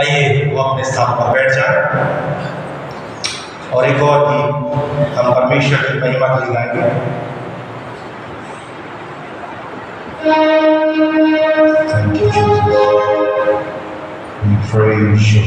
आइए वो अपने स्थान पर बैठ जाए और एक और भी हम परमेश्वर की महिमा के लिए गाएंगे। Thank you, Jesus. We praise you.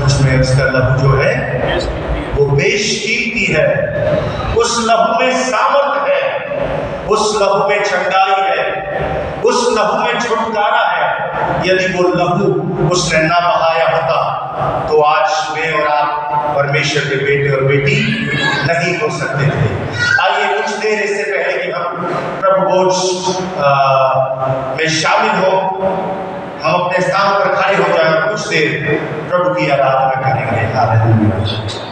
उसमें उसका लहू जो है वो बेशकीमती है, उस लहू में सामर्थ है, उस लहू में चंगाई है, उस लहू में छुटकारा है। यदि वो लहू उसने ना बहाया होता तो आज मैं और आप परमेश्वर के बेटे और बेटी नहीं हो सकते थे। आइए कुछ देर इससे पहले कि हम प्रभु भोज में शामिल हो, हम अपने स्थान पर खड़े हो जाएं, कुछ देर प्रभु की आराधना करेंगे। हालेलुया।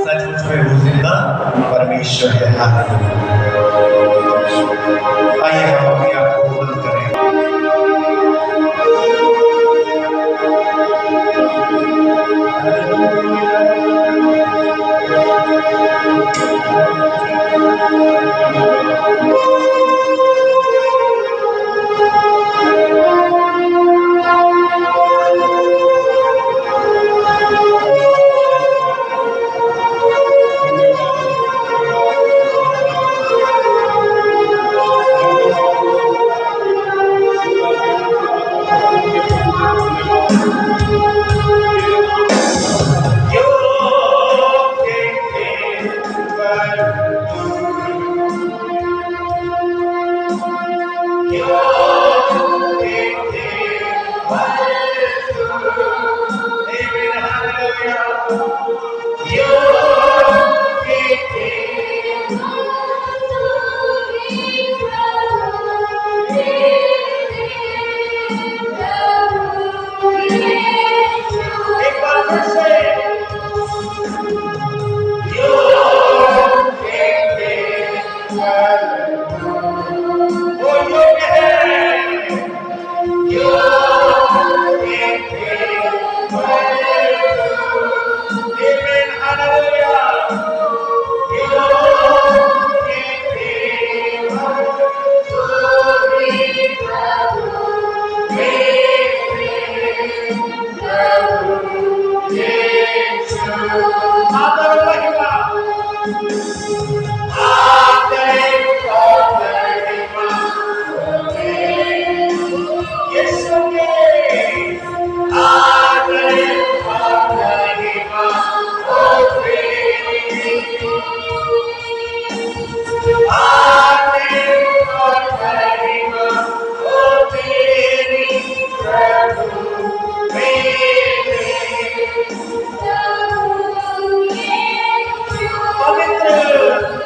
सचमुच में वो जिंदा परमेश्वर है। आइए हम अपनी आंखों को बंद करें। पवित्र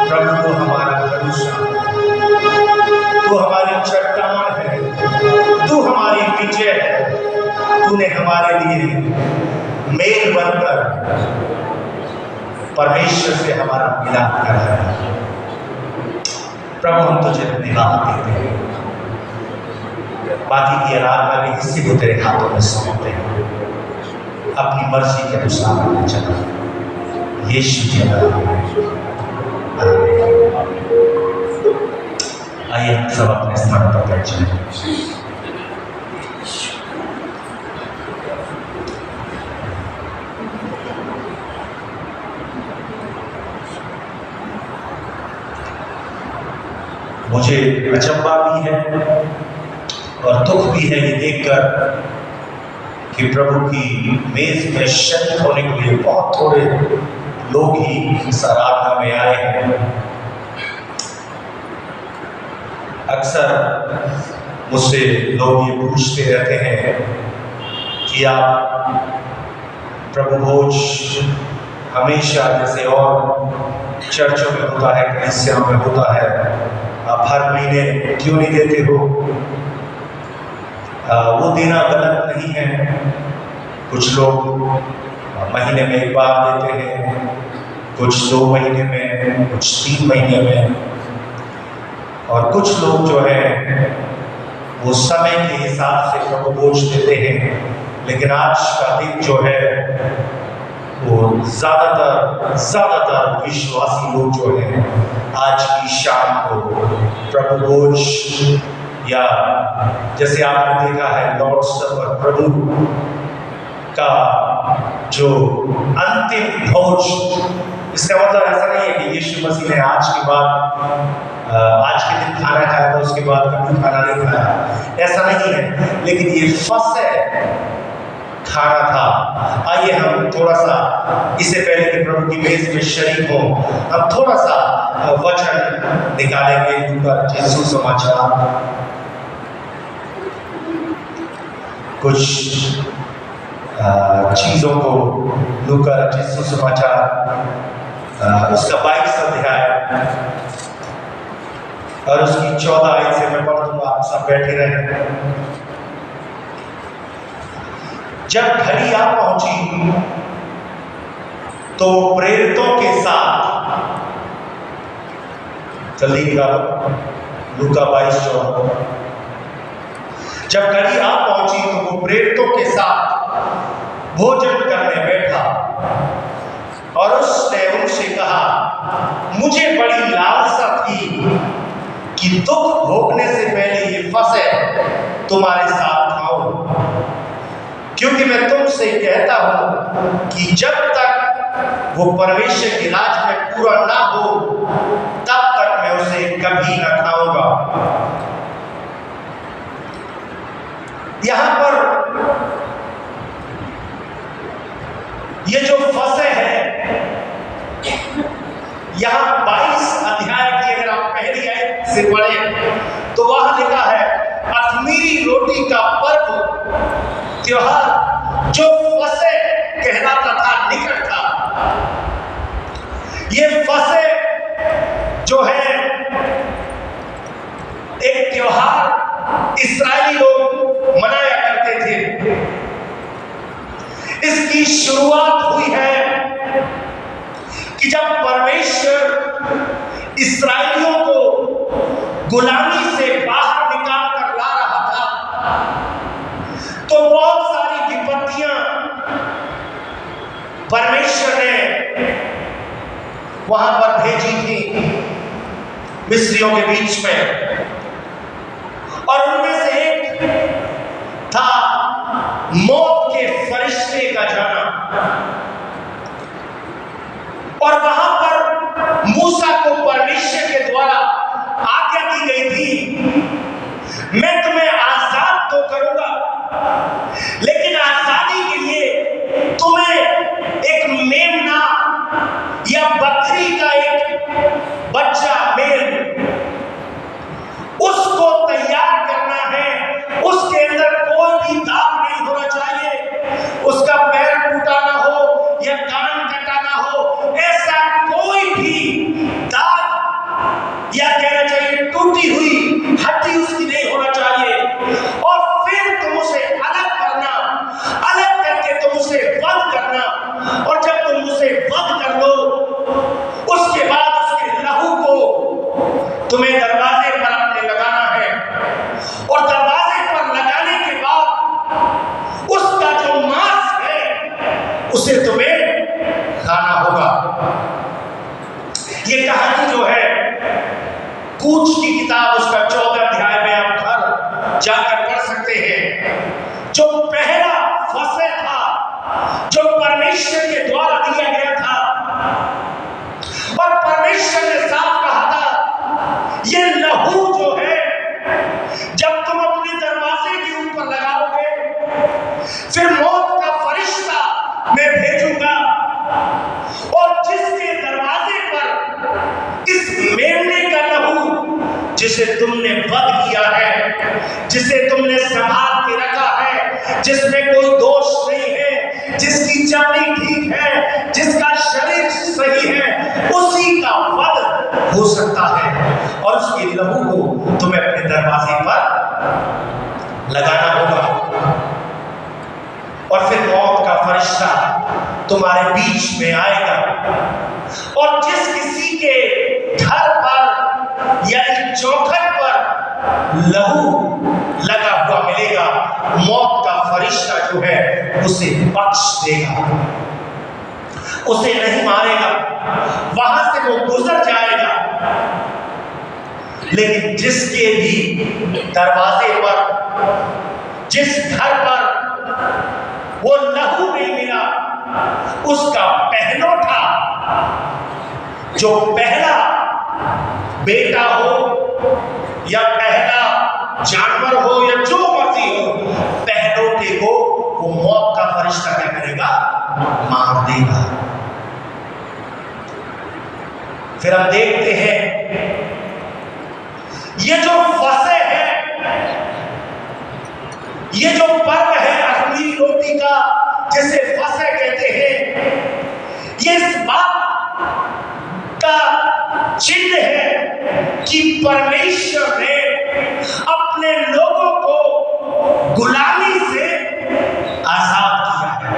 प्रभु को हमारा भरोसा, तू हमारी चट्टान है, तू हमारी विजय है। तूने हमारे लिए मेल बनकर परमेश्वर से हमारा मिलाप करा है। प्रभु हम तुझे धन्यवाद देते हैं, बाकी की आराधना के हिस्से को तेरे हाथों में सौंपते हैं। अपनी मर्जी के अनुसार हमें चला, यीशु के नाम में आमीन। आइए हम सब अपने स्थान पर बैठ जाएं। मुझे अचंभा भी है और दुख भी है ये देखकर कि प्रभु की मेज में शरीक होने के लिए बहुत थोड़े लोग ही इस आराधना में आए हैं। अक्सर मुझसे लोग ये पूछते रहते हैं कि आप प्रभु भोज हमेशा जैसे और चर्चों में होता है, कलीसियाओं में होता है, आप हर महीने क्यों नहीं देते हो? वो देना गलत नहीं है। कुछ लोग महीने में एक बार देते हैं, कुछ 2 महीने में, कुछ 3 महीने में, और कुछ लोग जो है वो समय के हिसाब से प्रभु भोज देते हैं। लेकिन आज का दिन जो है वो ज़्यादातर विश्वासी लोग जो हैं आज की शाम को प्रभु भोज, या जैसे आपने देखा है लॉर्ड सपर, प्रभु का जो अंतिम भोज, इसका मतलब ऐसा नहीं है कि यीशु मसीह ने आज के दिन खाना खाया था, उसके बाद कभी खाना नहीं खाया, ऐसा नहीं है। लेकिन ये फसह खाना था। आइए हम थोड़ा सा, इससे पहले कि प्रभु की मेज में शरीक हो, हम थोड़ा सा वचन निकालेंगे लूका यीशु समाचार, कुछ चीज़ों को लूका यीशु समाचार उसका 22 अध्याय और उसकी 14 आयत से मैं पढ़ दूंगा, आप सब बैठे रहे। जब घड़ी आ पहुंची तो प्रेरितों के साथ, जल्दी निकालो लूका 22:14। जब घड़ी आ पहुंची तो वो प्रेरितों के साथ भोजन करने बैठा और उसने उनसे कहा, मुझे बड़ी लालसा थी कि दुख भोगने से पहले ये फसह तुम्हारे साथ खाऊं, क्योंकि मैं तुमसे कहता हूं कि जब तक वो परमेश्वर के राज में पूरा ना हो तब तक मैं उसे कभी ना खाऊंगा। यहां पर ये जो फसह है, यहां 22 अध्याय की अगर आप पहली आयत से पढ़े तो वहां लिखा है, अख़मीरी रोटी का पर्व त्योहार जो फसह कहलाता था निकट था। ये फसह जो है एक त्योहार इस्राएली लोग मनाया करते थे। इसकी शुरुआत हुई है कि जब परमेश्वर इस्राएलियों को गुलामी से बाहर निकाल कर ला रहा था, तो बहुत सारी विपत्तियां परमेश्वर ने वहां पर भेजी थी मिस्रियों के बीच में, और उनमें से एक था मौत के फरिश्ते का जाना। और वहां पर मूसा को परमेश्वर के द्वारा आज्ञा दी गई थी, मैं तुम्हें आजाद तो करूंगा, लेकिन आजादी के लिए तुम्हें एक मेमना या बकरी का एक बच्चा मेल उसको तैयार करना है। उसके अंदर कोई भी दाग नहीं होना चाहिए, उसे तुम्हें खाना होगा। ये कहानी जो है कूच की किताब उसका 14 अध्याय में आप घर जाकर पढ़ सकते हैं। जो पहला फसह था जो परमेश्वर के द्वारा दिया गया था, और परमेश्वर ने साफ कहा था ये लहू जो है जब तुम अपने दरवाजे के ऊपर लगाओगे फिर मौत का फरिश्ता मैं भेजूंगा, और जिसके दरवाजे पर इस मेमने का लहू जिसे तुमने वध किया है, जिसे तुमने संभाल के रखा है, जिसमें कोई दोष नहीं है, जिसकी चमड़ी ठीक है, जिसका शरीर सही है, उसी का वध हो सकता है और उसके लहू को तुम्हें अपने दरवाजे पर लगाना होगा। और फिर मौत का फरिश्ता तुम्हारे बीच में आएगा, और जिस किसी के घर पर या चौखट पर लहू लगा हुआ मिलेगा, मौत का फरिश्ता जो है उसे बख्श देगा, उसे नहीं मारेगा, वहां से वो गुजर जाएगा। लेकिन जिसके भी दरवाजे पर, जिस घर पर वो लहू नहीं मिला, उसका पहलौठा, जो पहला बेटा हो या पहला जानवर हो या जो मर्जी हो, पहलौठे को वो मौत का फरिश्ता क्या करेगा? मार देगा। फिर हम देखते हैं ये जो फसह है, ये जो पर्व है अख़मीरी रोटी का, जिसे फसह कहते हैं, ये इस बात का चिन्ह है कि परमेश्वर ने अपने लोगों को गुलामी से आजाद किया है।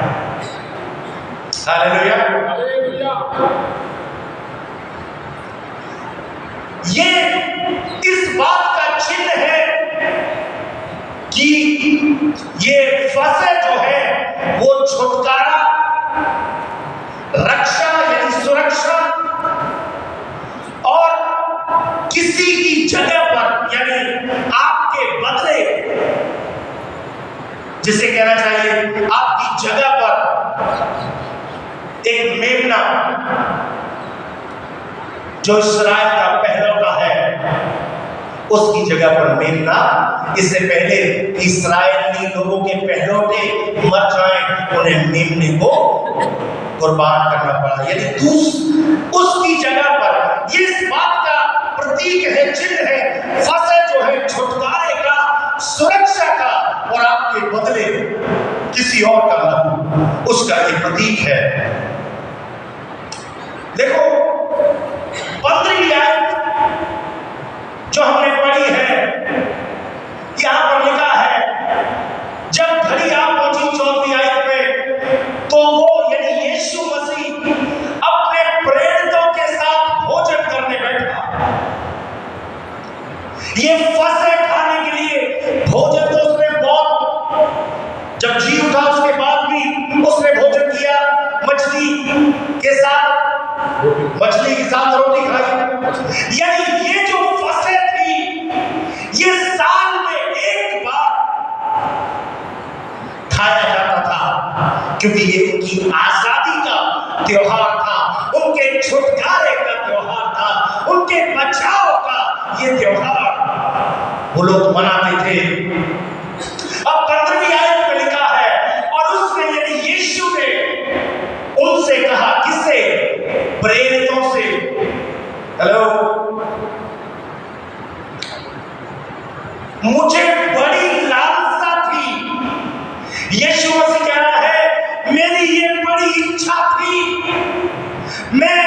हालेलुया। ये इस बात का चिन्ह है कि ये फसह जो है वो छुटकारा, रक्षा यानी सुरक्षा, और किसी की जगह पर यानी आपके बदले, जिसे कहना चाहिए आपकी जगह पर एक मेमना जो इस्राएल का पहलौठा है, उसकी जगह पर मेमना, इससे पहले इस्राएली लोगों के पहलौठे मर जाएं, उन्हें मेमने को कुर्बान करना पड़ा, यानी उसकी जगह पर। ये इस बात का प्रतीक है, चिन्ह है, फसह जो है छुटकारे का, सुरक्षा का, और आपके बदले किसी और का लहू, उसका ये प्रतीक है। देखो 15वीं आयत जो हमने पढ़ी है, यहां पर लिखा है जब घड़ी आ पहुंची 14वीं आयत में, तो वो यानी यीशु मसीह अपने प्रेरितों के साथ भोजन करने बैठा। ये फसह खाने के लिए भोजन तो उसने बहुत, जब जी उठा उसके बाद भी उसने भोजन किया, मछली के साथ रोटी खाई। यानी ये जो फसह थी, ये साल में एक बार खाया जाता था, क्योंकि ये उनकी आजादी का त्योहार था, उनके छुटकारे का त्योहार था, उनके बचाव का ये त्योहार वो लोग मनाते थे। अब 15वीं आयत में लिखा है, और उसने यानी यीशु ने उनसे कहा, किससे? प्रेरितों से। हेलो, मुझे बड़ी लालसा थी, यीशु मसीह कह रहा है, मेरी ये बड़ी इच्छा थी, मैं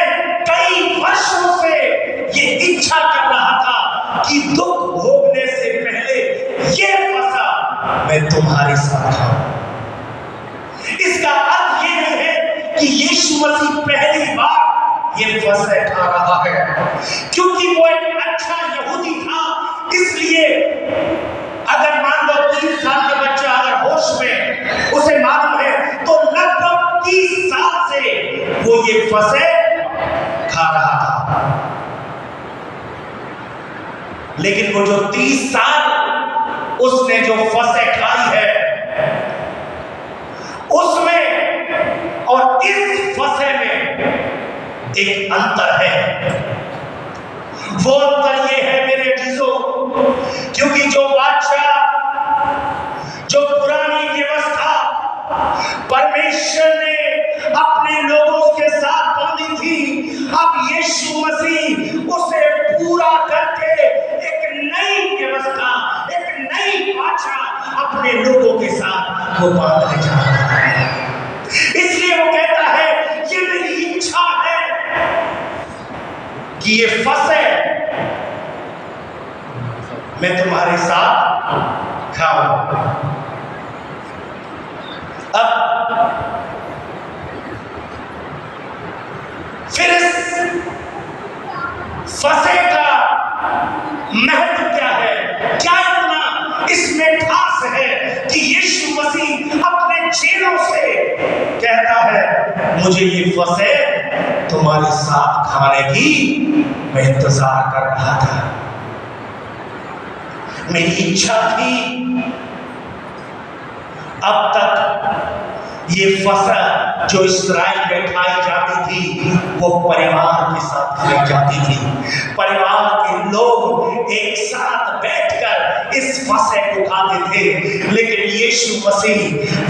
कई वर्षों से ये इच्छा कर रहा था कि दुख भोगने से पहले ये फसह मैं तुम्हारे साथ खाऊं। इसका अर्थ ये नहीं है कि यीशु मसीह पहली बार ये फसह खा रहा है, क्योंकि वो एक अच्छा यहूदी था, इसलिए अगर मान लो 3 साल का बच्चा अगर होश में, उसे मालूम है, तो लगभग 30 फसे खा रहा था। लेकिन वो जो 30 साल उसने जो फसे खाई है, उसमें और इस फसे में एक अंतर है। वो अंतर ये है मेरे अजीजों, क्योंकि जो बादशाह, जो पुरानी व्यवस्था परमेश्वर ने अपने लोगों के साथ बांधी थी, अब यीशु मसीह उसे पूरा करके एक नई व्यवस्था, एक नई बादशाह अपने लोगों के साथ वो बांधने जा रहा है। इसलिए वो कहता है, ये मेरी इच्छा है कि ये फसे मैं तुम्हारे साथ खाऊं। अब फिर इस फसे का महत्व क्या है, क्या इतना इसमें खास है कि यीशु मसीह अपने चेलों से कहता है, मुझे ये फसे तुम्हारे साथ खाने की मैं इंतजार कर रहा था, मेरी इच्छा थी। अब तक ये फसल जो इस्राएल में खाई जाती थी, वो परिवार के साथ खाई जाती थी। परिवार के लोग एक साथ बैठकर इस फसे को खाते थे। लेकिन यीशु मसीह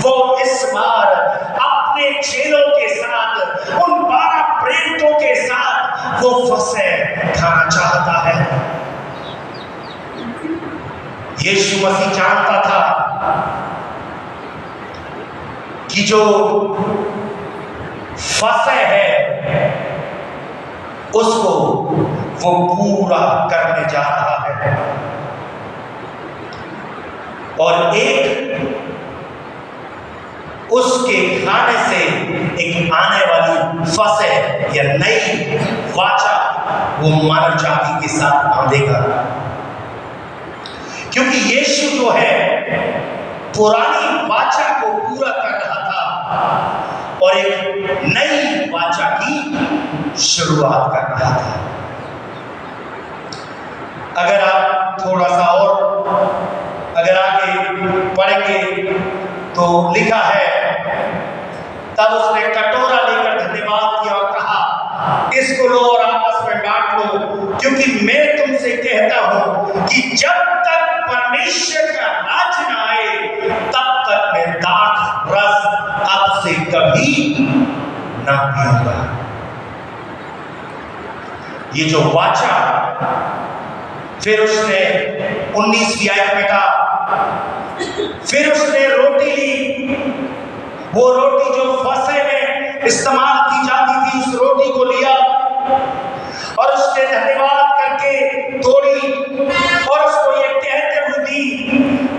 वो इस बार अपने चेलों के साथ, उन 12 प्रेरितों के साथ वो फसे खाना चाहता है। यीशु मसीह जानता था कि जो फसे है उसको वो पूरा करने जा रहा है, और एक उसके खाने से एक आने वाली फसे या नई वाचा वो मानव जाति के साथ बांधेगा। क्योंकि यीशु जो है पुरानी वाचा को पूरा कर रहा था और एक नई वाचा की शुरुआत कर रहा था। अगर आप थोड़ा सा और अगर आगे पढ़ेंगे तो लिखा है, तब उसने कटोरा लेकर धन्यवाद किया और कहा, इसको लो और आपस में बांट लो, क्योंकि मैं तुमसे कहता हूं कि जब तक परमेश्वर का राज न आए तब तक मैं दाख रस अब से कभी न पीऊंगा। ये जो वाचा, फिर उसने 19वीं आयत में कहा, फिर उसने रोटी ली, वो रोटी जो फसे में इस्तेमाल की जाती थी, उस रोटी को लिया और उसने धन्यवाद करके तोड़ी और उसको ये कहते हुए दी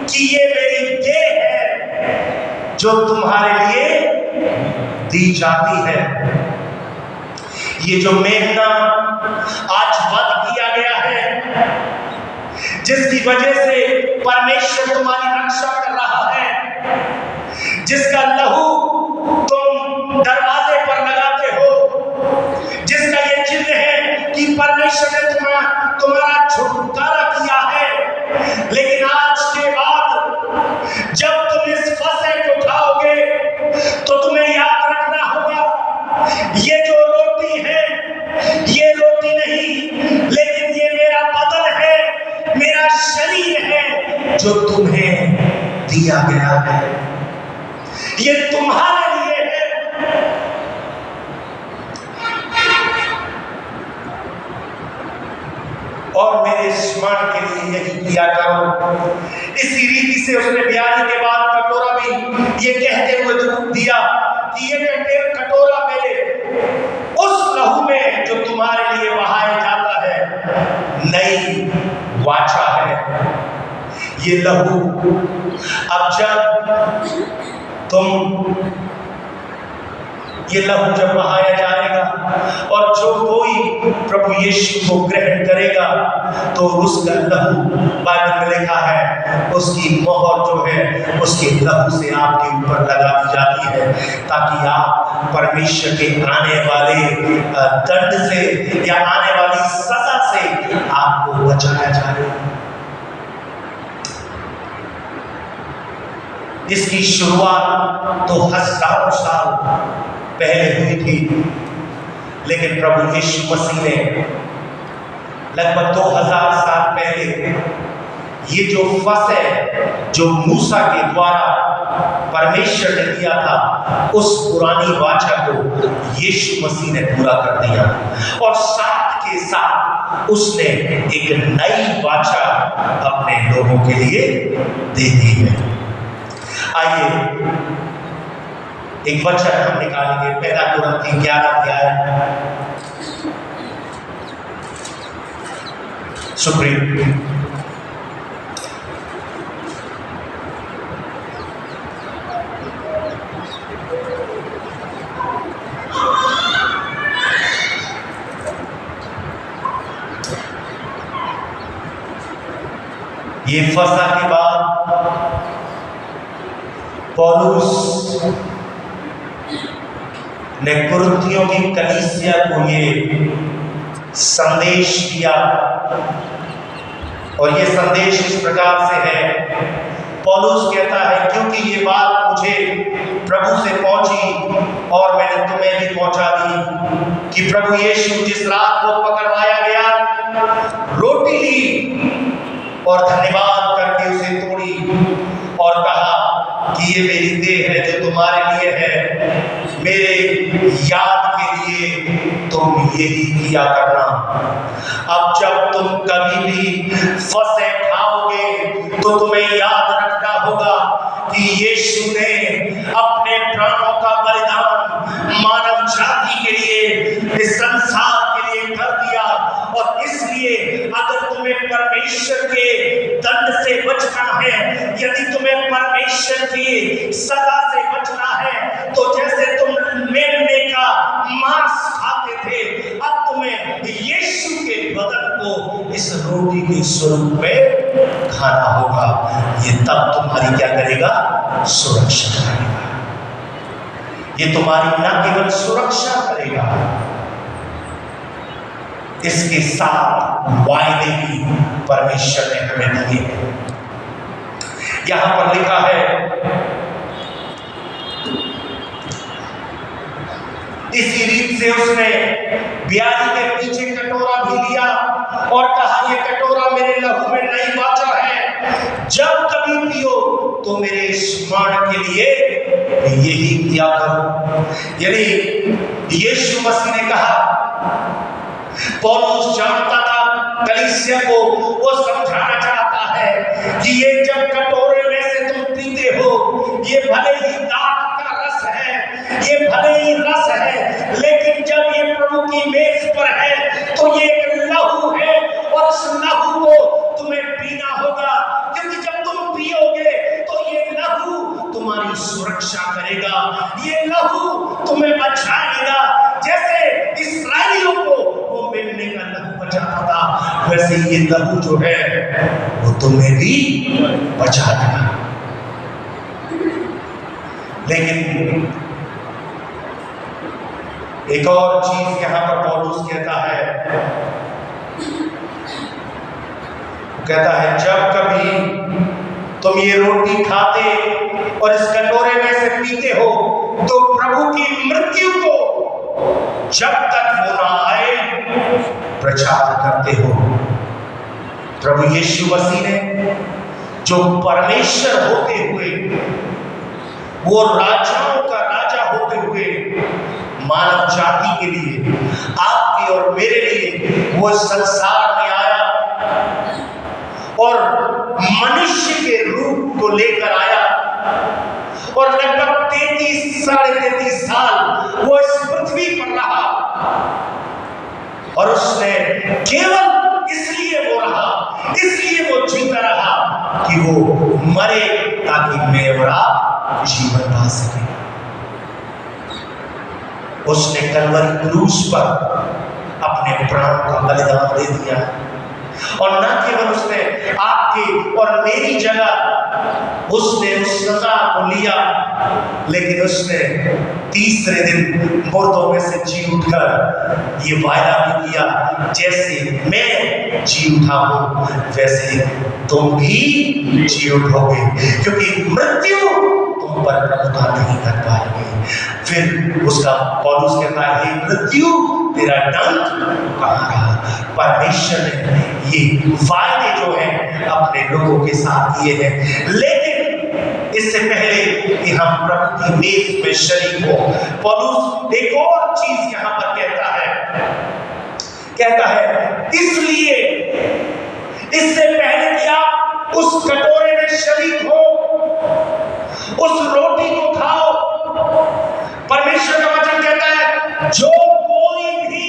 कि ये मेरी देह है जो तुम्हारे लिए दी जाती है। ये जो मेमना आज वध किया गया है, जिसकी वजह से परमेश्वर तुम्हारी रक्षा कर रहा है, जिसका लहू तुम दरवाजे पर लगाते हो, जिसका ये चिन्ह है कि परमेश्वर ने तुम्हारा छुटकारा किया है। लेकिन आज के बाद जब तुम इस फसे को खाओगे तो तुम्हें याद रखना होगा, ये जो रोटी है ये रोटी नहीं, लेकिन ये मेरा बदन है, मेरा शरीर है जो तुम्हें दिया गया है, ये तुम्हारे लिए है। और मेरे स्मरण के लिए यही किया करो। इसी रीति से उसने ब्याह के बाद कटोरा भी ये कहते हुए दिया कि ये कटोरा मेरे उस लहू में जो तुम्हारे लिए बहाया जाता है, नई वाचा है। ये लहू अब जब ये लहू जब बहाया जाएगा और जो कोई प्रभु यीशु को ग्रहण करेगा तो उसका लहू, बाइबल में लिखा है, उसकी मोहर जो है उसके लहू से आपके ऊपर लगा दी जाती है, ताकि आप परमेश्वर के आने वाले दंड से या आने वाली सजा से आपको बचाया जाए। इसकी शुरुआत तो हजारों साल पहले हुई थी, लेकिन प्रभु यीशु मसीह ने लगभग 2000 साल पहले ये जो फसह जो मूसा के द्वारा परमेश्वर ने दिया था, उस पुरानी वाचा को यीशु मसीह ने पूरा कर दिया और साथ के साथ उसने एक नई वाचा अपने लोगों के लिए दे दी है। आइए एक वचन हम निकालेंगे, पहला कुरिन्थी 11 अध्याय। सुप्रीम ये फसह के बाद पौलुस ने कुरिन्थियों की कलीसिया को ये संदेश दिया और ये संदेश इस प्रकार से है। पौलुस कहता है, क्योंकि ये बात मुझे प्रभु से पहुंची और मैंने तुम्हें भी पहुंचा दी कि प्रभु यीशु जिस रात को पकड़वाया गया, रोटी ली और धन्यवाद करके उसे तोड़ी और कहा कि ये मेरी देह है जो तुम्हारे लिए है, मेरे याद के लिए तुम यही किया करना। अब जब तुम कभी भी फसह खाओगे तो तुम्हें याद रखना होगा कि यीशु ने अपने प्राणों का बलिदान मानव जाति के लिए, इस संसार के लिए कर दिया। और इसलिए अगर तुम्हें परमेश्वर के दंड से बचना है, यदि तुम्हें परमेश्वर की सजा से बचना है, तो जैसे तुम मेमने का मांस खाते थे, अब तुम्हें यीशु के बदन को इस रोटी के स्वरूप में खाना होगा। ये तब तुम्हारी क्या करेगा? सुरक्षा करेगा। ये तुम्हारी न केवल सुरक्षा करेगा, इसके साथ वायदे भी परमेश्वर ने हमें दिए हैं। यहां पर लिखा है, इसी रीत से उसने ब्यारी के पीछे कटोरा भी लिया और कहा, ये कटोरा मेरे लहू में नई वाचा है, जब कभी पियो तो मेरे स्मरण के लिए यही किया करो। यानी यीशु मसीह ने कहा, पौलुस जानता था कलीसिया को, वो समझाना चाहता है कि ये जब कटोरे में से तुम पीते हो, ये भले ही दाख का रस है, ये भले ही रस है, लेकिन जब ये प्रभु की मेज पर है तो ये एक लहू है और उस लहू को तुम्हें पीना होगा, क्योंकि जब तुम पियोगे तो ये लहू तुम्हारी सुरक्षा करेगा, ये लहू तुम्हें बचाएगा। जैसे इस्राएलियों को वो मेमने का लहू बचाता था, वैसे ये लहू जो है वो तुम्हें भी बचाएगा। लेकिन एक और चीज यहां पर पौलुस कहता है, जब कभी तुम ये रोटी खाते और इस कटोरे में से पीते हो तो प्रभु की मृत्यु को जब तक वो ना आए प्रचार करते हो। प्रभु यीशु मसीह ने जो परमेश्वर होते हुए, वो राजाओं का राजा होते हुए मानव जाति के लिए, आपके और मेरे लिए वो संसार में आया और मनुष्य के रूप को लेकर आया और लगभग 33-33.5 साल वो इस पृथ्वी पर रहा और उसने केवल इसलिए वो रहा, इसलिए वो जीता रहा कि वो मरे ताकि मैं और आप जीवन पा सके। उसने कलवरी क्रूस पर अपने प्राण का बलिदान दे दिया। और न केवल उसने आपकी और मेरी जगह उसने उस सजा को लिया, लेकिन उसने तीसरे दिन मुर्दों में से जी उठकर ये वायदा भी किया, जैसे मैं जी उठा हूं वैसे तुम भी जी उठोगे, क्योंकि मृत्यु तुम पर प्रभुता नहीं कर पाएगी। फिर उसका पौलुस कहता है, हे मृत्यु तेरा डंक कहाँ रहा? परमेश्वर ने ये वायदे जो है अपने लोगों के साथ किए हैं। लेकिन इससे पहले कि हम प्रभु की मेज में शरीक हो, पौलुस एक और चीज यहां पर कहता है इसलिए इससे पहले कि आप उस कटोरे में शरीक हो, उस रोटी को खाओ, परमेश्वर का वचन कहता है जो कोई भी,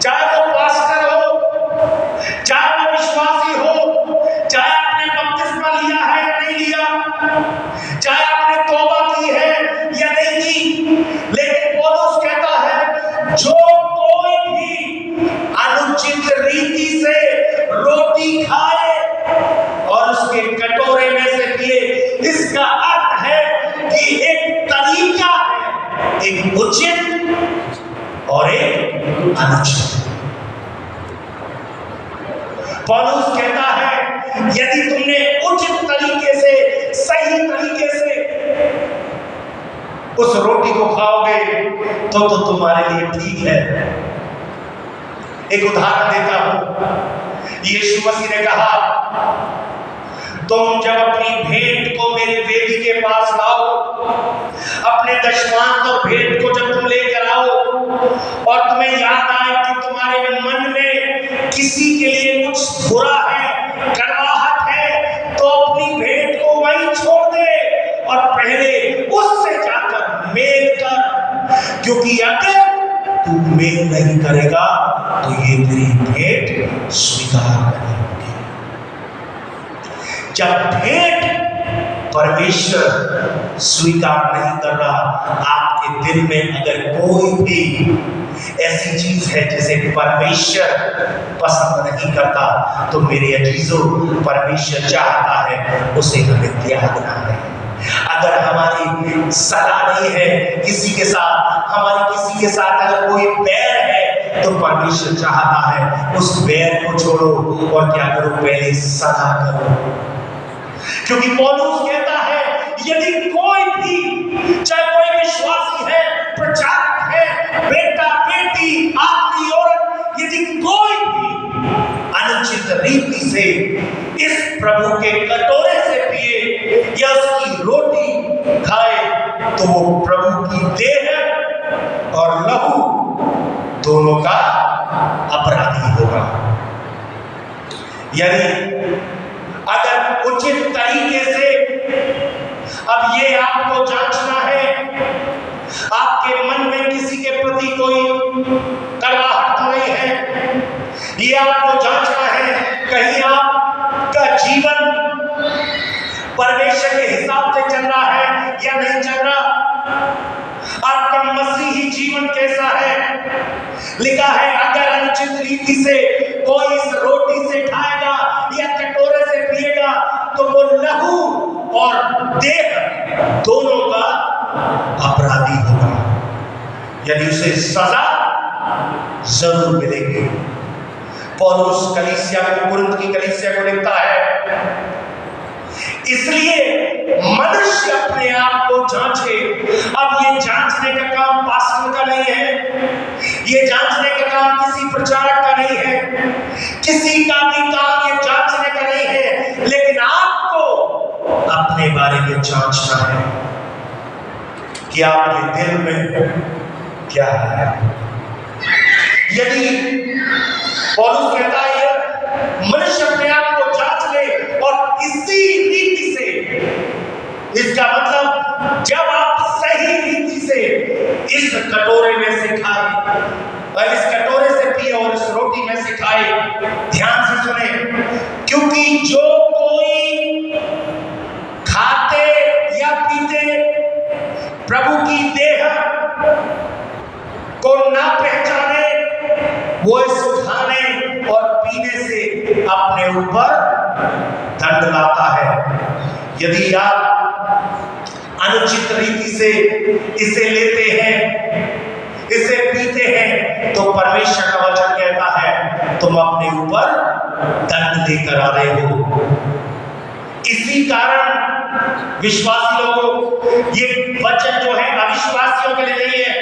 चाहे वो पास्टर हो, चाहे वो विश्वासी हो, चाहे आपने बपतिस्मा लिया है या नहीं लिया, चाहे आपने तौबा की है या नहीं की, लेकिन पौलुस कहता है जो कोई भी अनुचित रीति से रोटी खाए और उसके कटोरे में से पिए, इसका अर्थ है कि एक तरीका है, एक उचित और एक अनुचित। पौलुस कहता है यदि तुमने उचित तरीके से, सही तरीके से उस रोटी को खाओगे तो तुम्हारे लिए ठीक है। एक उदाहरण देता हूं। यीशु मसीह ने कहा तुम जब अपनी भेंट को मेरे वेदी के पास लाओ, अपने दशमांश और भेंट को जब तुम लेकर आओ और तुम्हें याद आए कि तुम्हारे मन में किसी के लिए कुछ बुरा है, कड़वाहट है, तो अपनी भेंट को वहीं छोड़ दे और पहले उससे जाकर मेल कर, क्योंकि अगर तू मेल नहीं करेगा तो ये तेरी भेंट स्वीकार करेगी। जब भेंट परमेश्वर स्वीकार नहीं कर रहा, आपके दिल में अगर कोई भी ऐसी चीज है जिसे परमेश्वर पसंद नहीं करता, तो मेरे अजीजों, परमेश्वर चाहता है उसे हमें त्यागना है। अगर हमारी सलाह नहीं है किसी के साथ, हमारी किसी के साथ अगर कोई बैर है, तो परमेश्वर चाहता है उस बैर को छोड़ो और क्या करो, पहले सलाह करो। क्योंकि पौलुस कहता है यदि कोई भी, चाहे कोई विश्वासी है, प्रचारक है, बेटा बेटी, आदमी औरत, यदि कोई भी अनुचित रीति से इस प्रभु के कटोरे से पिए या उसकी रोटी खाए, तो वो प्रभु की देह और लहू दोनों का अपराधी होगा। यानी अगर उचित तरीके से, अब ये आपको जांचना है, आपके मन में किसी के प्रति कोई कड़वाहट तो नहीं है, ये आपको जांचना है कहीं आपका जीवन परमेश्वर के हिसाब से चल रहा है या नहीं चल रहा, आपका मसीही जीवन कैसा है। लिखा है अगर अनुचित रीति से कोई इस रोटी से खाएगा या कटोरे से पिएगा, तो वो लहू और देह दोनों का अपराधी होगा, यानी उसे सजा जरूर मिलेगी। पौलुस कलीसिया को, कुरिन्थ की कलीसिया को लिखता है इसलिए मनुष्य अपने आप को जांचे। अब ये जांचने का काम पास्टर का नहीं है, ये जांचने का काम किसी प्रचारक का नहीं है, किसी का भी काम ये जांचने का नहीं है, लेकिन आपको अपने बारे में जांचना है कि आपके दिल में क्या है। यदि पौलुस कहता है मनुष्य अपने आप को जांच ले, और इसी रीति से, इसका मतलब जब आप सही रीति से इस कटोरे में से खाए और इस कटोरे से पिए और इस रोटी में से खाए, ध्यान से सुने, क्योंकि जो कोई खाते या पीते प्रभु की देह को ना पहचाने, वो इस खाने और पीने से अपने ऊपर दंड लाता है। यदि आप अनुचित रीति से इसे लेते हैं, इसे पीते हैं, तो परमेश्वर का वचन कहता है तुम अपने ऊपर दंड लेकर आ रहे हो। इसी कारण विश्वासी लोगों, ये वचन जो है अविश्वासियों के लिए नहीं है,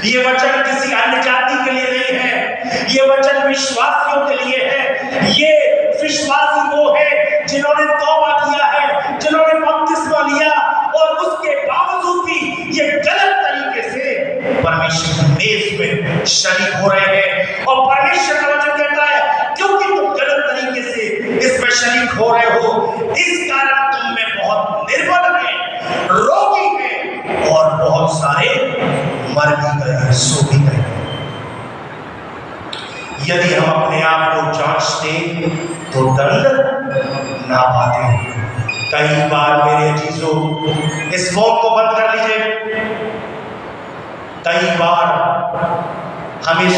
ये वचन किसी अन्य जाति के लिए नहीं है, ये वचन विश्वासियों के लिए है। ये विश्वासी वो है जिन्होंने तौबा किया है, जिन्होंने बपतिस्मा लिया और उसके बावजूद भी ये गलत तरीके से परमेश्वर की मेज में शरीक हो रहे हैं। और परमेश्वर का वचन कहता है क्योंकि तुम गलत तरीके से इसमें शरीक हो रहे हो, इस कारण तुम में बहुत निर्बल है, रोगी है और बहुत सारे मर भी गए, सो भी गए। यदि हम अपने आप को जांचते तो दंड ना पाते। कई बार मेरे चीजों, इस फोन को बंद कर लीजिए। कई बार हम इस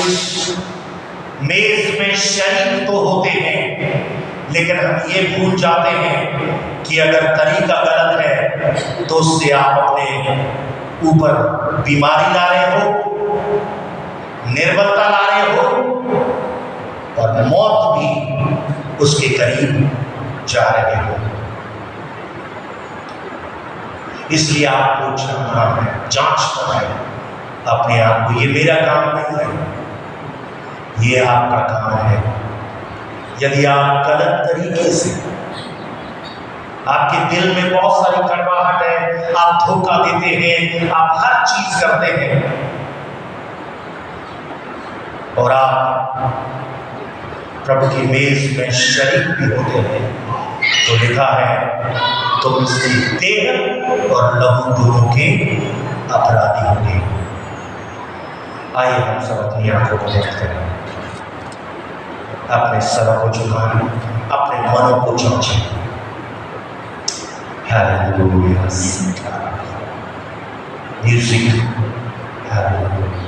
मेज में शरीक तो होते हैं, लेकिन हम ये भूल जाते हैं कि अगर तरीका गलत है तो उससे आप अपने ऊपर बीमारी ला रहे हो, निर्बलता ला रहे हो और मौत भी उसके करीब जा रहे हो। इसलिए आपको जानना है, जांचना है अपने आप को। ये मेरा काम नहीं है, ये आपका काम है। यदि आप गलत तरीके से, आपके दिल में बहुत सारी कड़वाहट है, आप धोखा देते हैं, आप हर चीज करते हैं और आप प्रभु की मेज में शरीक भी होते हैं, तो लिखा है तुम इसकी देह और लहू दोनों के अपराधी होंगे। आइए हम सब अपनी आंखों को बंद करें, अपने सरों को झुकाएं, अपने मनों को जांचें। Hallelujah. Music, hallelujah.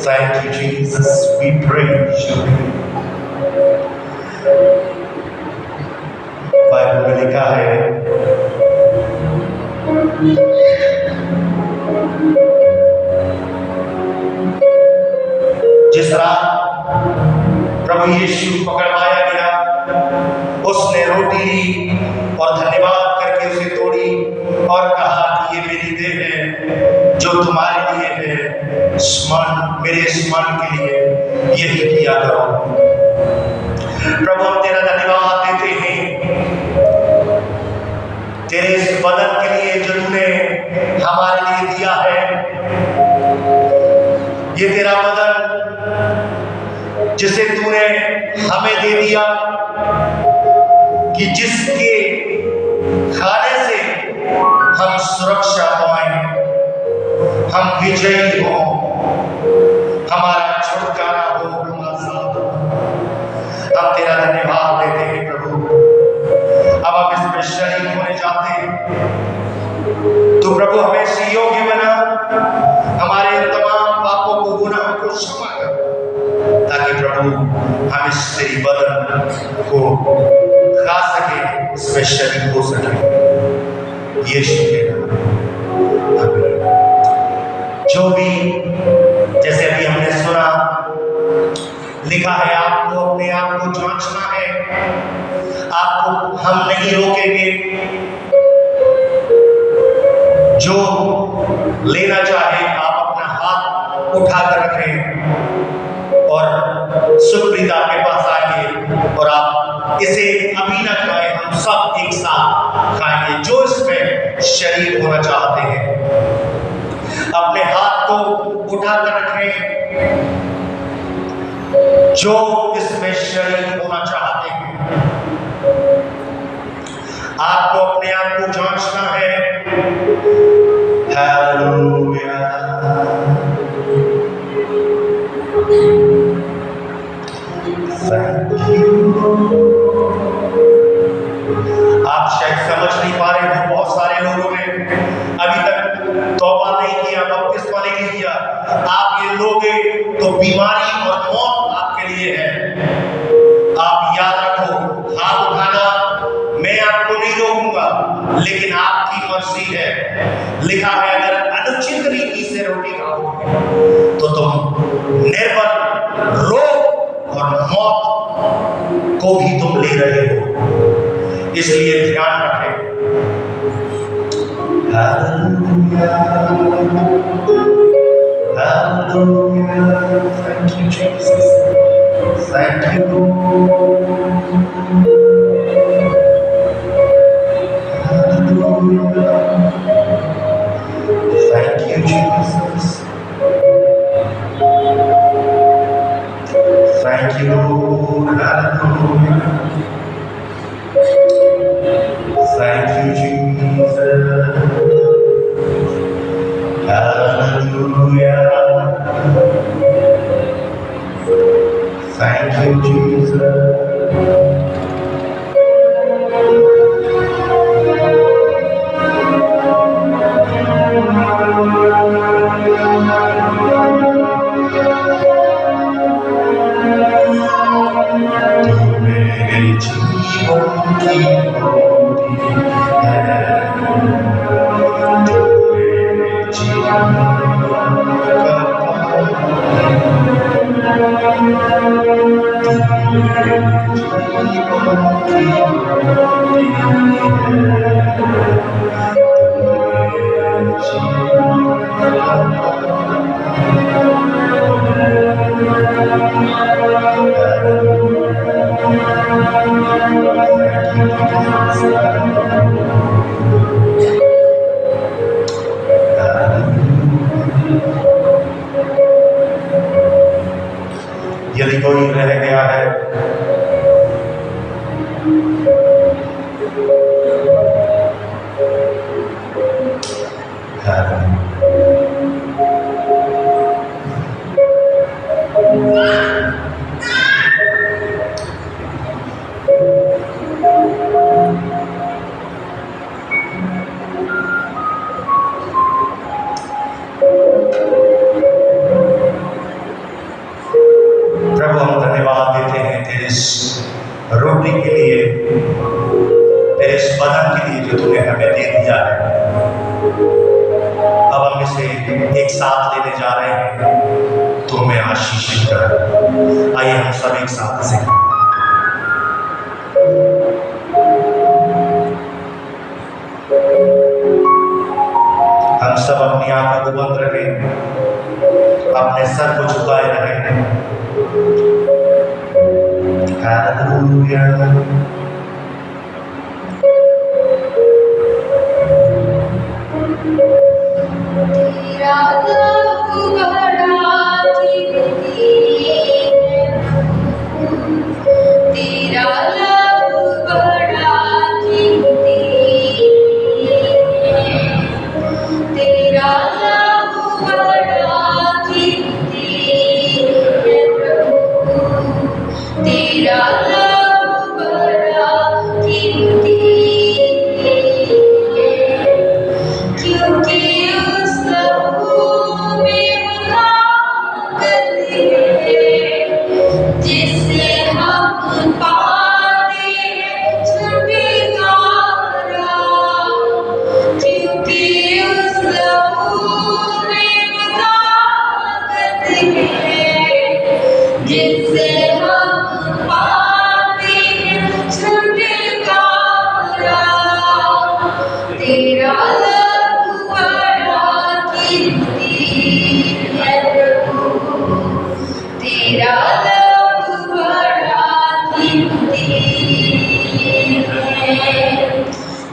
Thank you, Jesus. We praise you. Bible में लिखा है जिस रात प्रभु यीशु पकड़वाया गया, उसने रोटी ली और धन्यवाद करके उसे तोड़ी और कहा कि ये मेरी देह है जो तुम्हारे लिए है, स्मरण मेरे स्मरण के लिए यही किया करो। प्रभु हम तेरा धन्यवाद देते हैं तेरे इस बदन के लिए जो तूने हमारे लिए दिया है। ये तेरा बदन जिसे तूने हमें दे दिया कि जिसके खाने से हम सुरक्षा पाएं, हम विजयी हों, हमारा छुटकारा प्रभु हम इस तेरी बदन को खा सके, इसमें शरीक हो सके। यीशु के नाम आमीन। जो भी जैसे अभी हमने सुना, लिखा है आपको अपने आप को जांचना है। आपको हम नहीं रोकेंगे। जो लेना चाहे आप अपना हाथ उठाकर रखें और सुप्रीता के पास आइए और आप इसे अभी ना खाएं, हम सब एक साथ खाएंगे। जो इसमें शरीक होना चाहते हैं अपने हाथ को उठाकर रखें। जो इसमें शरीक होना चाहते हैं आपको अपने आप को जांचना है। हालेलुया। आप शायद समझ नहीं पा रहे हो, बहुत सारे लोगों ने अभी तक तौबा नहीं किया, बपतिस्मा नहीं किया। आप ये लोगे तो बीमारी और मौत आपके लिए है। आप याद रखो, हाथ उठाना मैं आपको नहीं रोकूंगा, लेकिन आपकी मर्जी है। लिखा है अगर अनुचित रीति से रोटी खाओगे तो तुम निर्बल, रोग और मौत को भी तुम ले रहे हो। इसलिए ध्यान रखें। Hallelujah, hallelujah, thank you Jesus, thank you. Thank you, Jesus. Thank you, Lord. Hallelujah. Thank you, Jesus. Hallelujah. Thank you, Jesus. यदि कोई रह गया है प्रभु, हम धन्यवाद देते हैं तेरे इस रोटी के लिए, तेरे इस बदन के लिए जो तूने हमें दे दिया है। अब हम इसे एक साथ लेने जा रहे हैं, तो हमें आशीषित कर। आइए हम सब एक साथ से हम सब अपनी आंखों को बंद रखें, अपने सर को झुकाए रहें। हालेलुया। तेरा लहू बड़ा कीमती है, तेरा लहू बड़ा कीमती है, तेरा लहू बड़ा कीमती है प्रभु, तेरा लहू बड़ा जिससे हम पाते हैं छुटकारा। तेरा लहू बड़ा कीमती है प्रभु, तेरा लहू बड़ा कीमती है,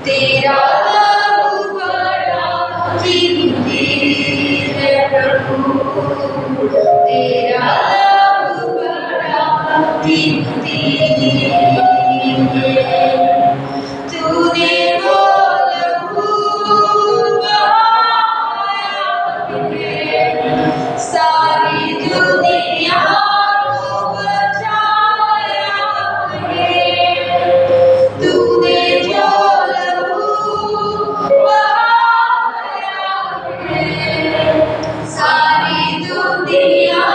तेरा लहू बड़ा कीमती है प्रभु, तेरा लहू बड़ा कीमती है। तूने वो लहू बहाया है, सारी दुनिया को बचाया है। तूने जो लहू बहाया है, सारी दुनिया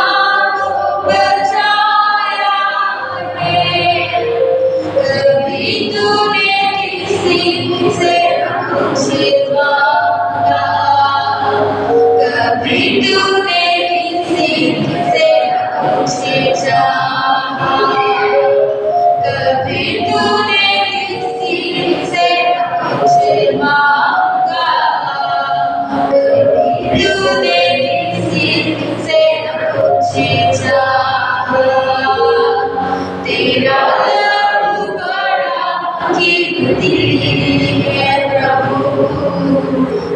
को बचाया है। कभी तूने किसी से कुछ मांगा, कभी तूने किसी से कुछ चाहा, कभी तूने किसी से कुछ मांगा, कभी तूने किसी से कुछ चाहा। तेरा लहू बड़ा कीमती है प्रभु,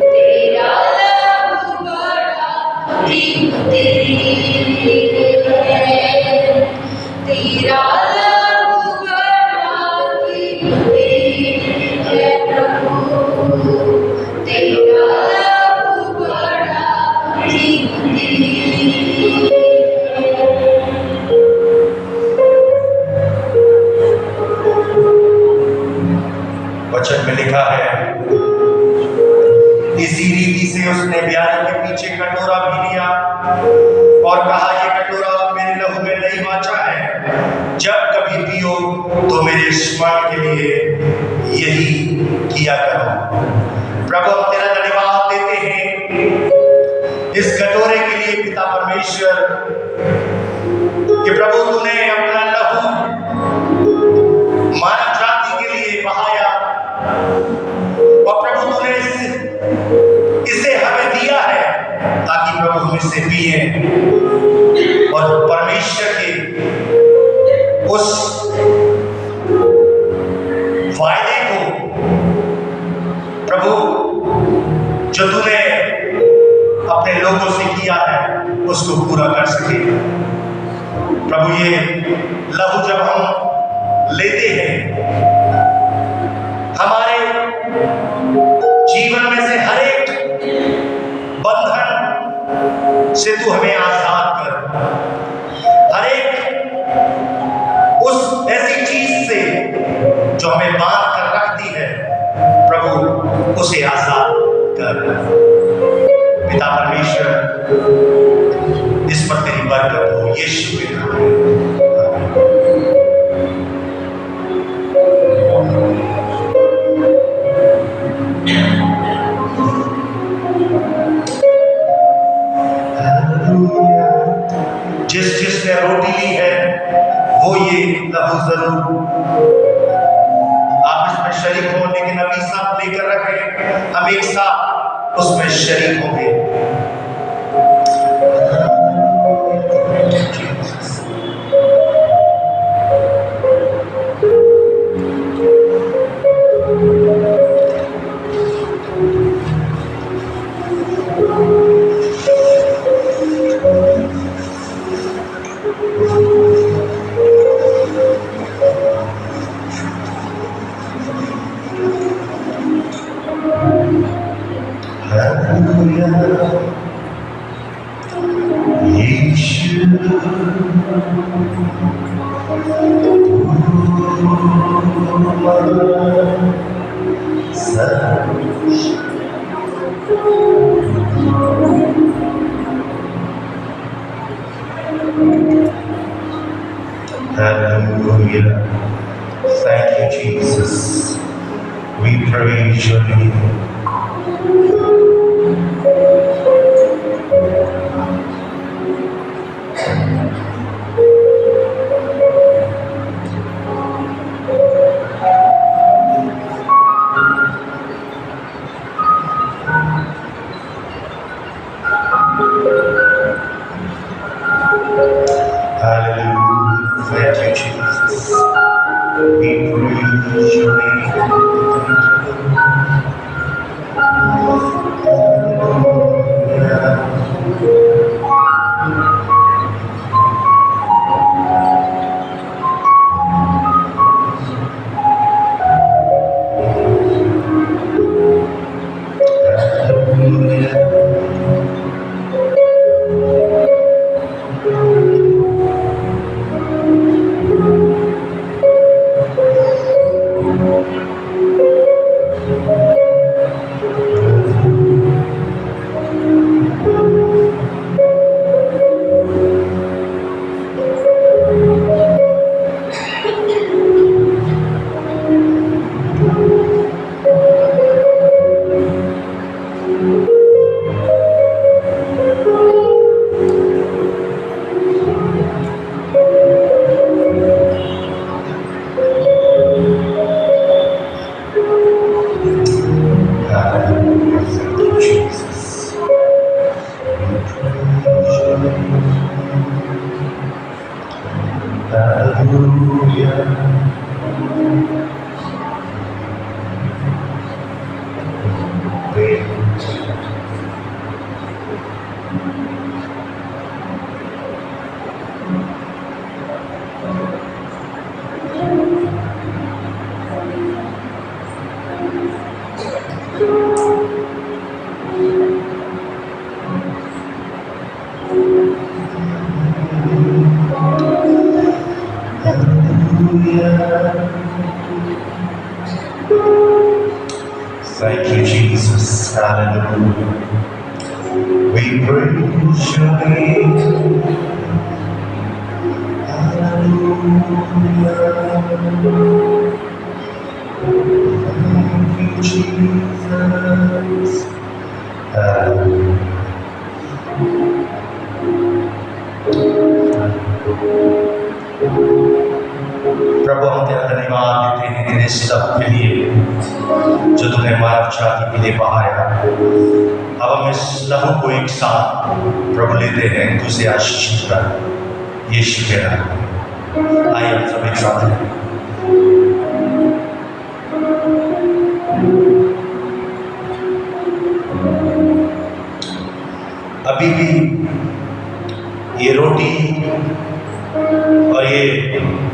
तेरा लहू बड़ा कीमती है, तेरा लहू बड़ा कीमती है प्रभु, तेरा लहू बड़ा कीमती है। वचन में लिखा है, इसी रीति से उसने ब्याह के पीछे कटोरा भी लिया और कहा, ये कटोरा मेरे लहू में नई वाचा है, जब कभी पियो तो मेरे स्मरण के लिए यही किया करो। प्रभु हम तेरा धन्यवाद देते हैं इस कटोरे के लिए पिता परमेश्वर, कि प्रभु तूने अपना लहू मानव जाति के लिए बहाया और प्रभु तूने इसे हमें दिया है ताकि प्रभु हम इसे पिए और परमेश्वर के उस वायदे को प्रभु जो तूने अपने लोगों से किया है उसको पूरा कर सके। प्रभु ये लहू जब हम लेते हैं, हमारे जीवन में से हर एक बंधन से तू हमें आजाद कर, हर एक उस ऐसी चीज से जो हमें बांध कर रखती है प्रभु उसे आजाद कर। पिता परमेश्वर इस पर तेरी बरकत हो, यीशु के नाम में। जिसने रोटी ली है वो ये लहू जरूर, आप इसमें शरीक हो, लेकिन अभी साथ लेकर रखें, हम एक साथ उसमें शरीक होंगे। Hallelujah. Thank you, Jesus. We praise your name. Hallelujah. Thank you, Jesus. We praise your name. Hallelujah. Thank you, Jesus. We praise your name. Hallelujah. Praise you. Thank you, Jesus. Hallelujah. We praise your name. Hallelujah. Thank you, Jesus. Hallelujah. प्रभु हम तेरा धन्यवाद देते हैं तेरे सब के लिए जो तूने मानव जाति के लिए बहाया। अब हम इस लहू को एक साथ प्रभु लेते हैं, तुझे आशीषित कर यीशु के नाम में। आइए हम सब एक साथ हैं। अभी भी ये रोटी और ये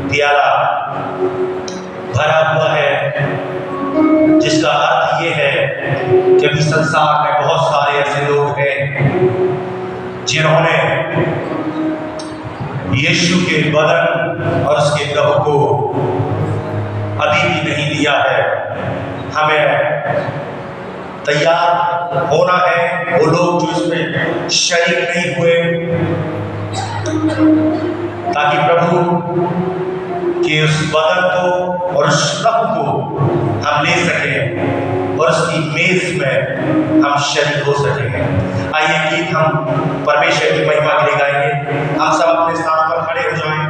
प्याला भरा हुआ है, जिसका अर्थ ये है कि अभी संसार में बहुत सारे ऐसे लोग हैं जिन्होंने यीशु के बदन और उसके लहू को अभी भी नहीं लिया है। हमें तैयार होना है। वो लोग जो इसमें शरीक नहीं हुए, ताकि प्रभु के उस बदन को और उस लहू को हम ले सकें और उसकी मेज में हम शरीक हो सकें। आइए गीत हम परमेश्वर की महिमा के लिए गाएंगे। हम सब अपने स्थान पर खड़े हो जाएं।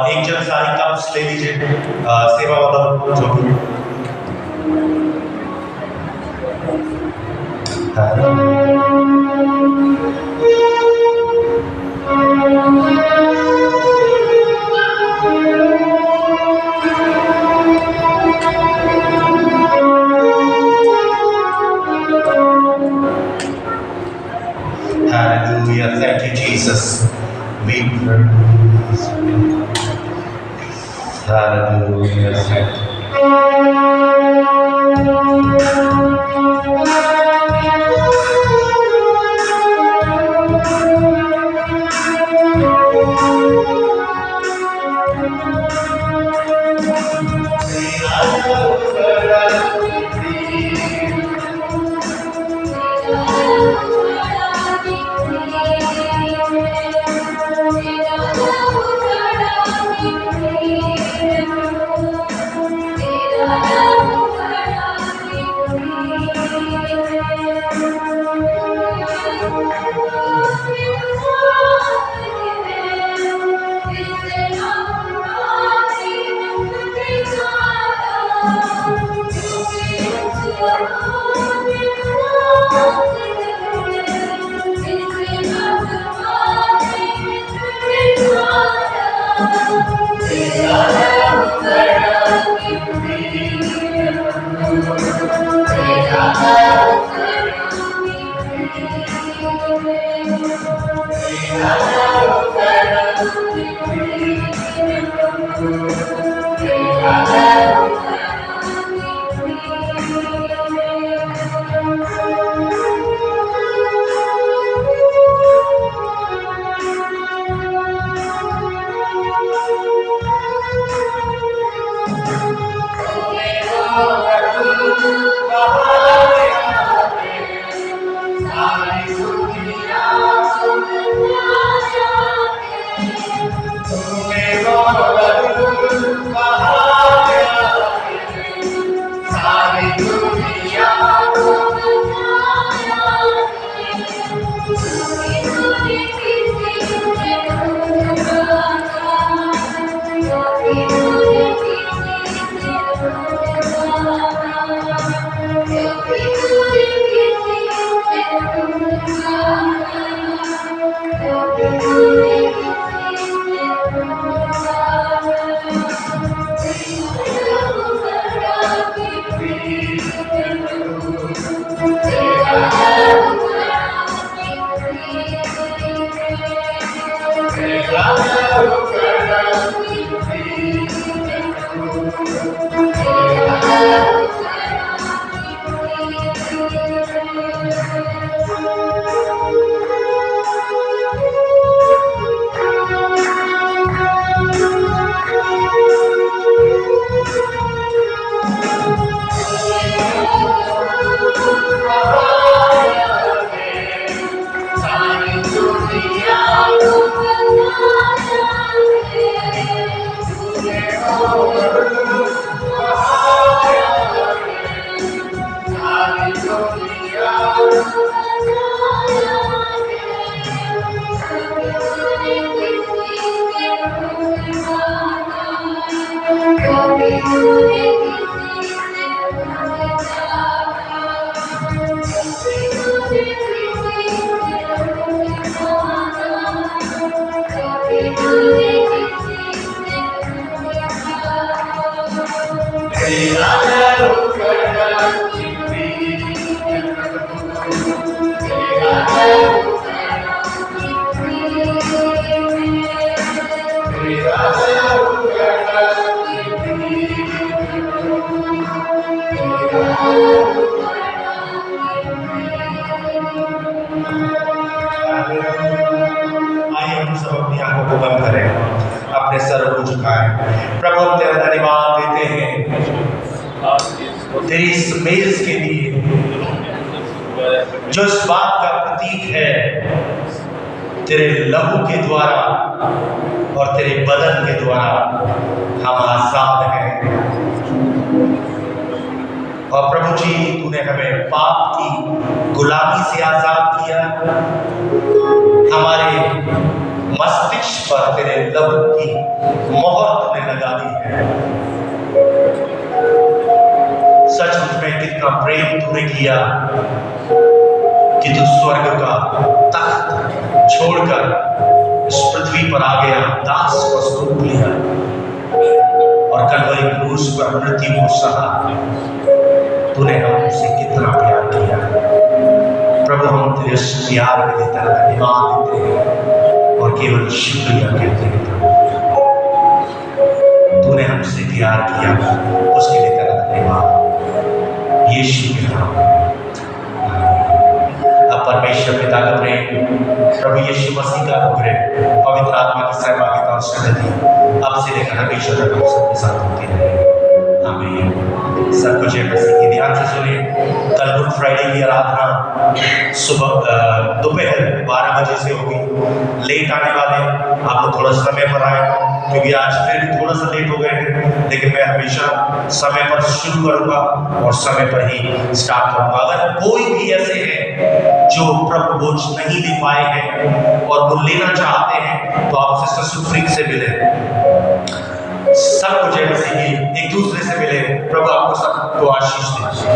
एक जन सारी कप्स ले लीजिए, सेवा वालों जो भी। Hallelujah. Thank you, Jesus. We praise you. Hallelujah. Thank you. तेरी इस मेज के लिए जो इस बात का प्रतीक है तेरे लहू के द्वारा और तेरे बदन के द्वारा हम आजाद हैं। और प्रभु जी तूने हमें पाप की गुलामी से आजाद किया, हमारे मस्तिष्क पर तेरे लहू की मोहर तूने लगा दी है। सचमुच में कितना प्रेम तूने किया कि तू स्वर्ग का तख्त छोड़कर इस पृथ्वी पर आ गया, दास को स्वरूप लिया और कलवरी क्रूस पर मृत्यु को सहा। तूने हमसे कितना प्यार किया प्रभु, हम तेरे इस प्यार के लिए तेरा धन्यवाद देते हैं और केवल शुक्रिया कहते हैं। तूने हमसे प्यार किया उसके लिए तेरा धन्यवाद यीशु के नाम। अब परमेश्वर पिता का प्रेम, प्रभु यीशु मसीह का अनुग्रह, पवित्र आत्मा की सहभागिता और संगति अब से लेकर हमेशा तक हम सबके साथ होती रहे। आमीन। सब कुछ मसीह की ध्यान से सुने। कल गुड फ्राइडे की आराधना सुबह दोपहर 12 बजे से होगी। लेट आने वाले आप लोग थोड़ा समय पर आए क्योंकि आज फिर भी थोड़ा सा लेट हो गए हैं, लेकिन मैं हमेशा समय पर शुरू करूंगा और समय पर ही स्टार्ट करूंगा। अगर कोई भी ऐसे हैं जो प्रभु भोज नहीं ले पाए हैं और वो लेना चाहते हैं तो आप सिस्टर सुफ्रीक से मिले, सब कुछ एक दूसरे से मिले। प्रभु आपको सबको आशीष दे।